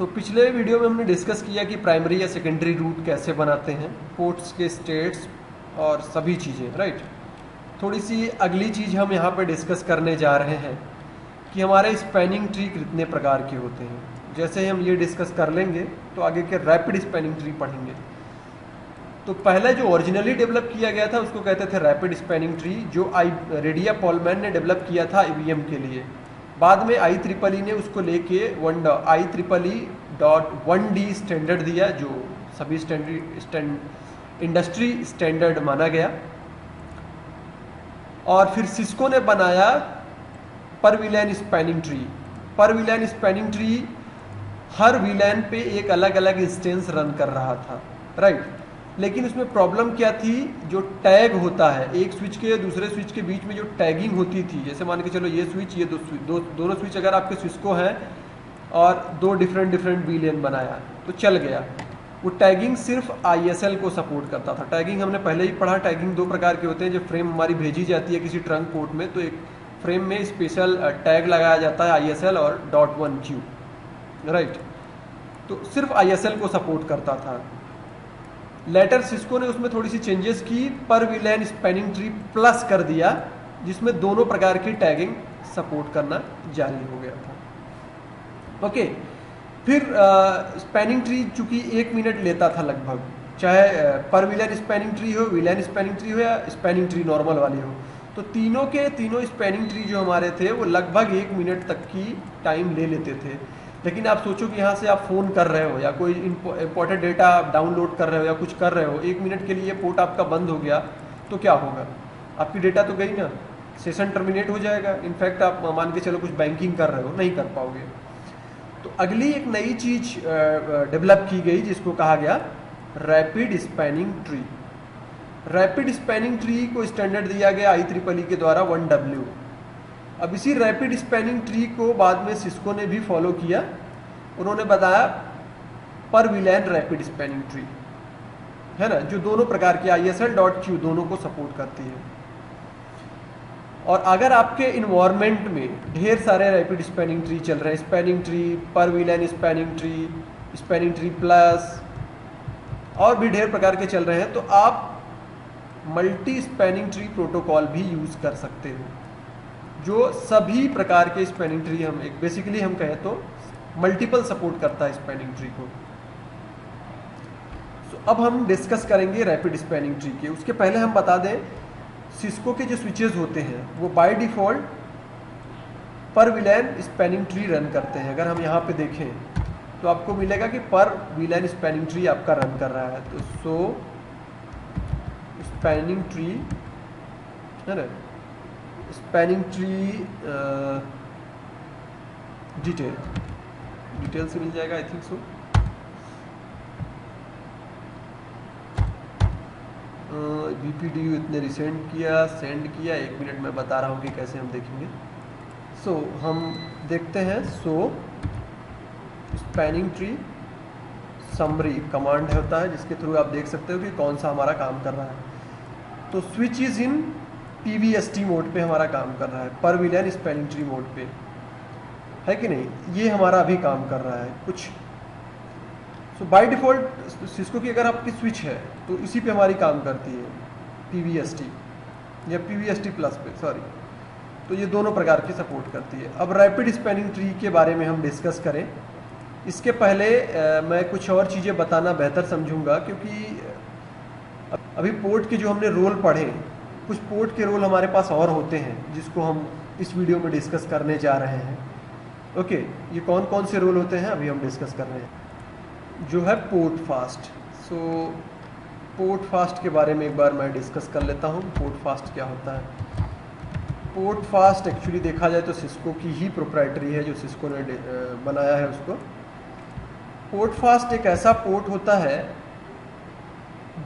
पिछले वीडियो में हमने डिस्कस किया कि प्राइमरी या सेकेंडरी रूट कैसे बनाते हैं, पोर्ट्स के स्टेट्स और सभी चीज़ें, राइट। थोड़ी सी अगली चीज़ हम यहाँ पे डिस्कस करने जा रहे हैं कि हमारे स्पैनिंग ट्री कितने प्रकार के होते हैं। जैसे हम ये डिस्कस कर लेंगे तो आगे के रैपिड स्पैनिंग ट्री पढ़ेंगे। तो पहले जो ओरिजिनली डेवलप किया गया था उसको कहते थे रैपिड स्पैनिंग ट्री, जो रेडिया पॉलमैन ने डेवलप किया था IBM के लिए। बाद में IEEE ने उसको लेके IEEE.1D स्टैंडर्ड दिया, जो सभी इंडस्ट्री स्टैंडर्ड माना गया। और फिर सिस्को ने बनाया पर वीलैन स्पैनिंग ट्री। पर वीलैन स्पैनिंग ट्री हर वीलैन पे एक अलग अलग इंस्टेंस रन कर रहा था, राइट। लेकिन उसमें प्रॉब्लम क्या थी, जो टैग होता है एक स्विच के दूसरे स्विच के बीच में जो टैगिंग होती थी, जैसे मान के चलो ये स्विच ये दोनों स्विच अगर आपके सिस्को हैं और दो डिफरेंट वीलैन बनाया तो चल गया। वो टैगिंग सिर्फ ISL को सपोर्ट करता था। टैगिंग हमने पहले ही पढ़ा, टैगिंग दो प्रकार के होते हैं। जो फ्रेम हमारी भेजी जाती है किसी ट्रंक पोर्ट में, तो एक फ्रेम में स्पेशल टैग लगाया जाता है ISL और .1Q, राइट। तो सिर्फ ISL को सपोर्ट करता था। लेटर सिस्को ने उसमें थोड़ी सी चेंजेस की, पर वीलैन स्पैनिंग ट्री प्लस कर दिया, जिसमें दोनों प्रकार की टैगिंग सपोर्ट करना जारी हो गया था। ओके, फिर स्पैनिंग ट्री चूंकि 1 मिनट लेता था लगभग, चाहे पर वीलैन स्पैनिंग ट्री हो, वीलैन स्पैनिंग ट्री हो या स्पैनिंग ट्री नॉर्मल वाली हो, तो तीनों के तीनों स्पैनिंग ट्री जो हमारे थे वो लगभग 1 मिनट तक की टाइम ले लेते थे। लेकिन आप सोचो कि यहाँ से आप फ़ोन कर रहे हो या कोई इंपॉर्टेंट डेटा डाउनलोड कर रहे हो या कुछ कर रहे हो, 1 मिनट के लिए पोर्ट आपका बंद हो गया तो क्या होगा, आपकी डेटा तो गई ना, सेशन टर्मिनेट हो जाएगा। इनफैक्ट आप मान के चलो कुछ बैंकिंग कर रहे हो, नहीं कर पाओगे। तो अगली एक नई चीज़ डेवलप की गई जिसको कहा गया rapid spanning tree. Rapid spanning tree को स्टैंडर्ड दिया गया IEEE के द्वारा 1W। अब इसी रैपिड स्पैनिंग ट्री को बाद में सिस्को ने भी फॉलो किया। उन्होंने बताया पर वीलैन रैपिड स्पैनिंग ट्री, है ना, जो दोनों प्रकार की ISL.Q दोनों को सपोर्ट करती है। और अगर आपके इन्वायरमेंट में ढेर सारे रैपिड स्पैनिंग ट्री चल रहे हैं, स्पैनिंग ट्री, पर वीलैन स्पैनिंग ट्री प्लस और भी ढेर प्रकार के चल रहे हैं, तो आप मल्टी स्पैनिंग ट्री प्रोटोकॉल भी यूज़ कर सकते हो, जो सभी प्रकार के स्पैनिंग ट्री हम एक बेसिकली हम कहें तो मल्टीपल सपोर्ट करता है स्पैनिंग ट्री को। अब हम डिस्कस करेंगे रैपिड स्पैनिंग ट्री के। उसके पहले हम बता दें सिस्को के जो स्विचेस होते हैं वो बाय डिफ़ॉल्ट पर वीलैन स्पैनिंग ट्री रन करते हैं। अगर हम यहाँ पे देखें तो आपको मिलेगा कि पर वीलैन स्पैनिंग ट्री आपका रन कर रहा है। तो सो स्पैनिंग ट्री, है ना, स्पैनिंग ट्री डिटेल से मिल जाएगा, आई थिंक सो। BPDU इतने रिसेंट किया, सेंड किया, 1 मिनट में बता रहा हूँ कि कैसे हम देखेंगे। सो हम देखते हैं। सो स्पैनिंग ट्री समरी कमांड होता है जिसके थ्रू आप देख सकते हो कि कौन सा हमारा काम कर रहा है। तो switch is in PVST mode पे हमारा काम कर रहा है, पर वीलैन स्पैनिंग ट्री मोड पे, है कि नहीं। ये हमारा अभी काम कर रहा है कुछ। सो बाय डिफ़ॉल्ट सिस्को की अगर आपकी स्विच है तो इसी पे हमारी काम करती है, PVST या PVST प्लस पे, सॉरी। तो ये दोनों प्रकार की सपोर्ट करती है। अब रैपिड स्पैनिंग ट्री के बारे में हम डिस्कस करें, इसके पहले मैं कुछ और चीज़ें बताना बेहतर समझूंगा, क्योंकि अभी पोर्ट के जो हमने रोल पढ़े, कुछ पोर्ट के रोल हमारे पास और होते हैं जिसको हम इस वीडियो में डिस्कस करने जा रहे हैं। ओके, ये कौन कौन से रोल होते हैं अभी हम डिस्कस कर रहे हैं। जो है पोर्ट फास्ट। सो पोर्ट फास्ट के बारे में एक बार मैं डिस्कस कर लेता हूँ। पोर्ट फास्ट क्या होता है। पोर्ट फास्ट एक्चुअली देखा जाए तो सिस्को की ही प्रोप्राइटरी है, जो सिस्को ने बनाया है उसको। पोर्ट फास्ट एक ऐसा पोर्ट होता है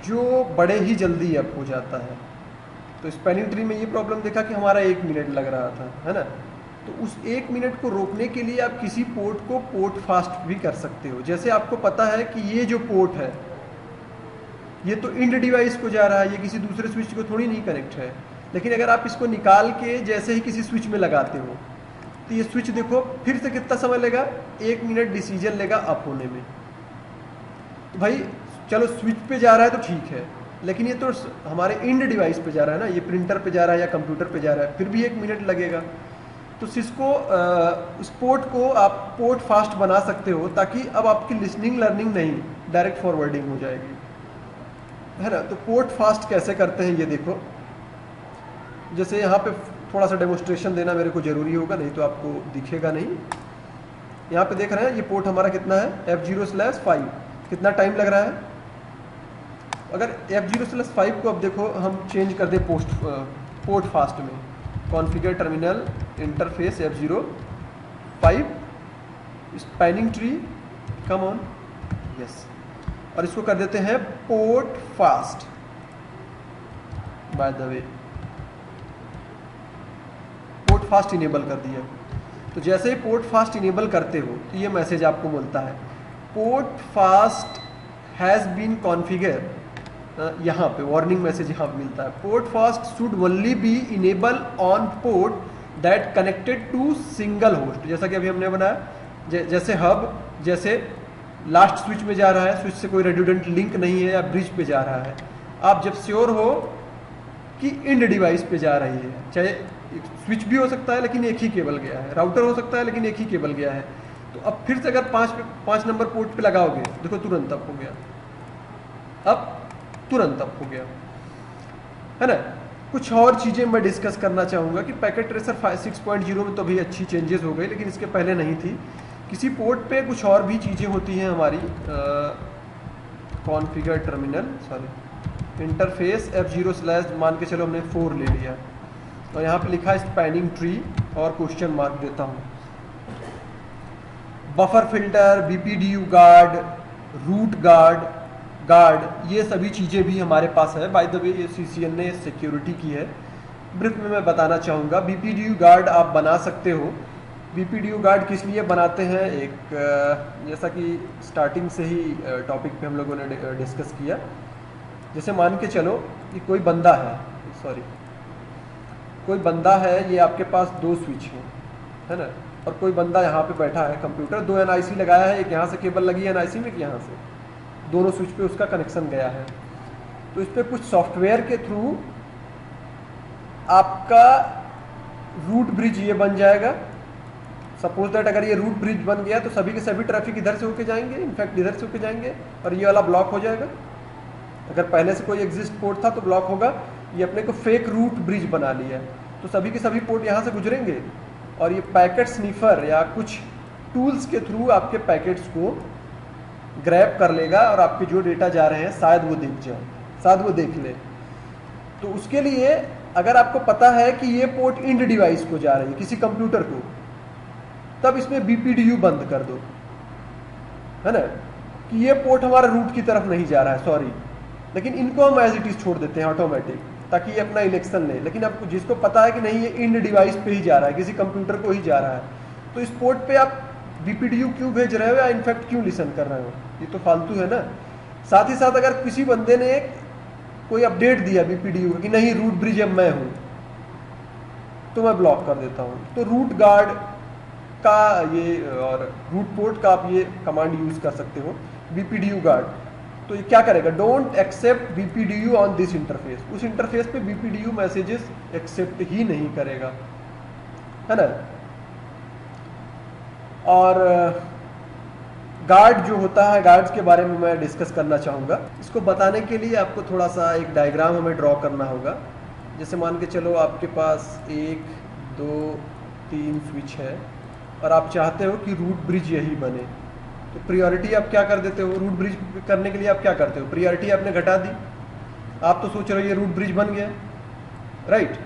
जो बड़े ही जल्दी अप हो जाता है। तो स्पैनिंग ट्री में ये प्रॉब्लम देखा कि हमारा 1 मिनट लग रहा था, है ना। तो उस 1 मिनट को रोकने के लिए आप किसी पोर्ट को पोर्ट फास्ट भी कर सकते हो। जैसे आपको पता है कि ये जो पोर्ट है ये तो इंड डिवाइस को जा रहा है, ये किसी दूसरे स्विच को थोड़ी नहीं कनेक्ट है। लेकिन अगर आप इसको निकाल के जैसे ही किसी स्विच में लगाते हो तो ये स्विच देखो फिर से कितना समय लेगा, 1 मिनट डिसीजन लेगा अप होने में। तो भाई चलो स्विच पे जा रहा है तो ठीक है, लेकिन ये तो हमारे इंड डिवाइस पे जा रहा है ना, ये प्रिंटर पे जा रहा है या कंप्यूटर पे जा रहा है, फिर भी 1 मिनट लगेगा। तो सिस्को उस पोर्ट को आप पोर्ट फास्ट बना सकते हो ताकि अब आपकी लिसनिंग लर्निंग नहीं, डायरेक्ट फॉरवर्डिंग हो जाएगी, है ना। तो पोर्ट फास्ट कैसे करते हैं ये देखो, जैसे यहाँ पे थोड़ा सा डेमोस्ट्रेशन देना मेरे को जरूरी होगा, नहीं तो आपको दिखेगा नहीं। यहाँ पे देख रहे हैं ये पोर्ट हमारा कितना है, F0/5, कितना टाइम लग रहा है। अगर F0/5 को अब देखो हम चेंज कर दें पोर्ट फास्ट में, configure terminal interface F0/5 spanning tree, come on, yes, और इसको कर देते हैं port fast. By the way port fast enable कर दिया। तो जैसे ही पोर्ट फास्ट इनेबल करते हो तो ये मैसेज आपको मिलता है, port fast has been configure, यहाँ पे वार्निंग मैसेज यहाँ पे मिलता है, port fast should only be enable on port that connected to single host. जैसा कि अभी हमने बनाया, जैसे हब, जैसे लास्ट स्विच में जा रहा है, स्विच से कोई रेड्यूडेंट लिंक नहीं है या ब्रिज पे जा रहा है, आप जब श्योर हो कि इंड डिवाइस पे जा रही है, चाहे स्विच भी हो सकता है लेकिन एक ही केबल गया है, राउटर हो सकता है लेकिन एक ही केबल गया है, तो अब फिर से अगर 5 नंबर पोर्ट पे लगाओगे, देखो तुरंत अप हो गया, अब तुरंत अप हो गया, है ना। कुछ और चीज़ें मैं डिस्कस करना चाहूँगा कि पैकेट ट्रेसर 6.0 में तो अभी अच्छी चेंजेस हो गई, लेकिन इसके पहले नहीं थी। किसी पोर्ट पे कुछ और भी चीज़ें होती हैं हमारी, configure terminal, sorry, interface F0/ मान के चलो हमने 4 ले लिया, और यहाँ पे लिखा है स्पैनिंग ट्री और क्वेश्चन मार्क देता हूँ। Buffer filter, BPDU guard, root guard, ये सभी चीज़ें भी हमारे पास है। बाय द वे ये CCN ने सिक्योरिटी की है, ब्रीफ में मैं बताना चाहूँगा। BPDU गार्ड आप बना सकते हो। BPDU गार्ड किस लिए बनाते हैं, एक जैसा कि स्टार्टिंग से ही टॉपिक पे हम लोगों ने डिस्कस किया, जैसे मान के चलो कि कोई बंदा है, सॉरी, कोई बंदा है, ये आपके पास 2 स्विच हैं, है ना, और कोई बंदा यहाँ पे बैठा है, कंप्यूटर 2 NIC लगाया है, एक यहाँ से केबल लगी है NIC में, एक यहाँ से, दोनों स्विच पे उसका कनेक्शन गया है। तो इस पर कुछ सॉफ्टवेयर के थ्रू आपका रूट ब्रिज ये बन जाएगा। सपोज दैट अगर ये रूट ब्रिज बन गया तो सभी के सभी ट्रैफिक इधर से होके जाएंगे, इनफैक्ट इधर से होके जाएंगे, और ये वाला ब्लॉक हो जाएगा। अगर पहले से कोई एग्जिस्ट पोर्ट था तो ब्लॉक होगा, ये अपने को फेक रूट ब्रिज बना लिया, तो सभी के सभी पोर्ट यहाँ से गुजरेंगे, और ये पैकेट स्निफर या कुछ टूल्स के थ्रू आपके पैकेट्स को ग्रैब कर लेगा, और आपके जो डेटा जा रहे हैं शायद वो दिख जाए, शायद वो देख ले। तो उसके लिए अगर आपको पता है कि ये पोर्ट इंड डिवाइस को जा रही है, किसी कंप्यूटर को, तब इसमें BPDU बंद कर दो, है ना, कि ये पोर्ट हमारा रूट की तरफ नहीं जा रहा है, सॉरी, लेकिन इनको हम एज इट इज छोड़ देते हैं ऑटोमेटिक, ताकि ये अपना इलेक्शन ले। लेकिन आपको जिसको पता है कि नहीं ये इंड डिवाइस पे ही जा रहा है, किसी कंप्यूटर को ही जा रहा है, तो इस पोर्ट पे आप BPDU क्यों भेज रहे हो या इनफैक्ट क्यों लिसन कर रहे हो, ये तो फालतू है ना। साथ ही साथ अगर किसी बंदे ने कोई अपडेट दिया BPDU कि नहीं रूट ब्रिज अब मैं हूँ, तो मैं ब्लॉक कर देता हूँ। तो रूट गार्ड का ये और रूट पोर्ट का आप ये कमांड यूज कर सकते हो, BPDU गार्ड। तो ये क्या करेगा, don't accept BPDU on this interface, उस इंटरफेस पे BPDU मैसेजेस एक्सेप्ट ही नहीं करेगा, है ना। और गार्ड जो होता है, गार्ड्स के बारे में मैं डिस्कस करना चाहूँगा। इसको बताने के लिए आपको थोड़ा सा एक डायग्राम हमें ड्रॉ करना होगा। जैसे मान के चलो आपके पास 1 2 3 स्विच है और आप चाहते हो कि रूट ब्रिज यही बने, तो प्रियोरिटी आप क्या कर देते हो, रूट ब्रिज करने के लिए आप क्या करते हो, प्रियोरिटी आपने घटा दी, आप तो सोच रहे हो ये रूट ब्रिज बन गया, राइट।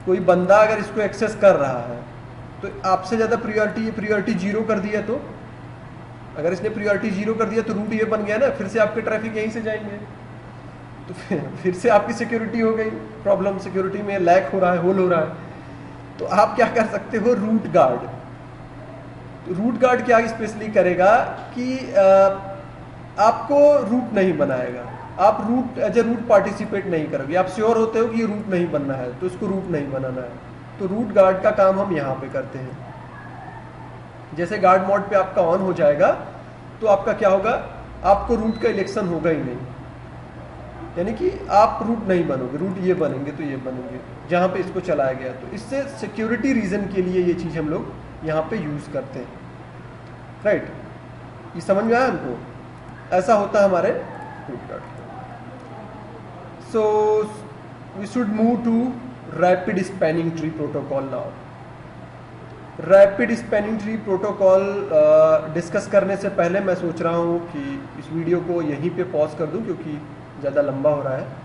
कोई बंदा अगर इसको एक्सेस कर रहा है तो आपसे ज़्यादा प्रियोरिटी 0 कर दिया, तो अगर इसने प्रियोरिटी 0 कर दिया तो रूट ये बन गया ना, फिर से आपके ट्रैफिक यहीं से जाएंगे, तो फिर से आपकी सिक्योरिटी हो गई प्रॉब्लम, सिक्योरिटी में लैक हो रहा है, होल हो रहा है। तो आप क्या कर सकते हो, रूट गार्ड। तो रूट गार्ड क्या स्पेशली करेगा कि आपको रूट नहीं बनाएगा, आप root as a root participate नहीं करोगे, आप श्योर होते हो कि ये रूट नहीं बनना है तो इसको रूट नहीं बनाना है, तो रूट गार्ड का काम हम यहाँ पे करते हैं। जैसे गार्ड मोड पे आपका ऑन हो जाएगा तो आपका क्या होगा, आपको रूट का इलेक्शन होगा ही नहीं, यानी कि आप रूट नहीं बनोगे, रूट ये बनेंगे तो ये बनेंगे जहाँ पे इसको चलाया गया। तो इससे सिक्योरिटी रीजन के लिए ये चीज़ हम लोग यहाँ पे यूज़ करते हैं, राइट। ये समझ में आया हमको, ऐसा होता है हमारे root card. So we should move to rapid spanning tree protocol now. Rapid spanning tree protocol discuss करने से पहले मैं सोच रहा हूँ कि इस वीडियो को यहीं पे पॉज कर दूँ, क्योंकि ज़्यादा लंबा हो रहा है।